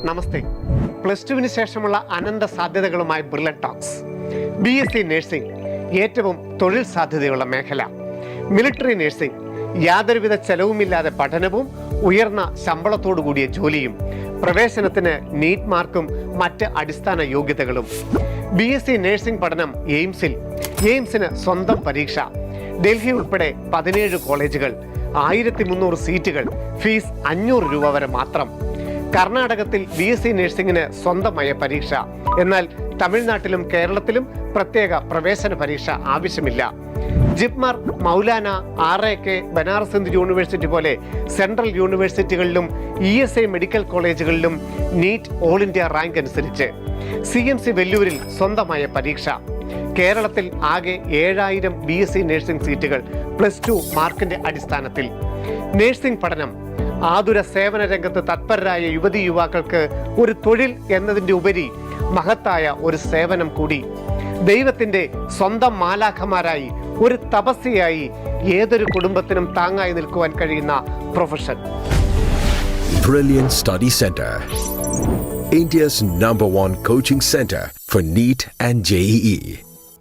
നമസ്തേ. +2 ശേഷമുള്ള അനന്ത സാധ്യതകളുമായി brilliant talks. BSc nursing ഏറ്റവും തൊഴിൽ സാധ്യതയുള്ള മേഖല. മിലിറ്ററി നഴ്സിംഗ് യാതൊരുവിധ ചെലവുമില്ലാതെ പഠനവും ഉയർന്ന ശമ്പളത്തോടു കൂടിയ ജോലിയും. പ്രവേശനത്തിന് നീറ്റ് മാർക്കും മറ്റ് അടിസ്ഥാന യോഗ്യതകളും. BSc നഴ്സിംഗ് പഠനം എയിംസിന് സ്വന്തം പരീക്ഷ. ഡൽഹി ഉൾപ്പെടെ 17 കോളേജുകൾ, 1300 സീറ്റുകൾ, ഫീസ് 500 രൂപ വരെ മാത്രം. കർണാടകത്തിൽ BSc നഴ്സിംഗിന് സ്വന്തമായ പരീക്ഷ. എന്നാൽ തമിഴ്നാട്ടിലും കേരളത്തിലും പ്രത്യേക പ്രവേശന പരീക്ഷ ആവശ്യമില്ല. ജിപ്മർ, മൗലാന, RAK, ബനാറസ് ഹിന്ദു യൂണിവേഴ്സിറ്റി പോലെ സെൻട്രൽ യൂണിവേഴ്സിറ്റികളിലും ESI മെഡിക്കൽ കോളേജുകളിലും നീറ്റ് ഓൾ ഇന്ത്യ റാങ്ക് അനുസരിച്ച്. CMC വെല്ലൂരിൽ സ്വന്തമായ പരീക്ഷ. കേരളത്തിൽ ആകെ 7000 BSc നഴ്സിംഗ് സീറ്റുകൾ +2 മാർക്കിന്റെ അടിസ്ഥാനത്തിൽ. നഴ്സിംഗ് പഠനം ആതുര സേവന രംഗത്ത് തത്പരരായ യുവതി യുവാക്കൾക്ക് ഒരു തൊഴിൽ എന്നതിൻ്റെ ഉപരി മഹത്തായ ഒരു സേവനം കൂടി. ദൈവത്തിൻ്റെ സ്വന്തം മാലാഖമാരായി, ഒരു തപസ്യയായി ഏതൊരു കുടുംബത്തിനും താങ്ങായി നിൽക്കുവാൻ കഴിയുന്ന profession. Brilliant Study Center, India's #1 coaching center for NEET and JEE.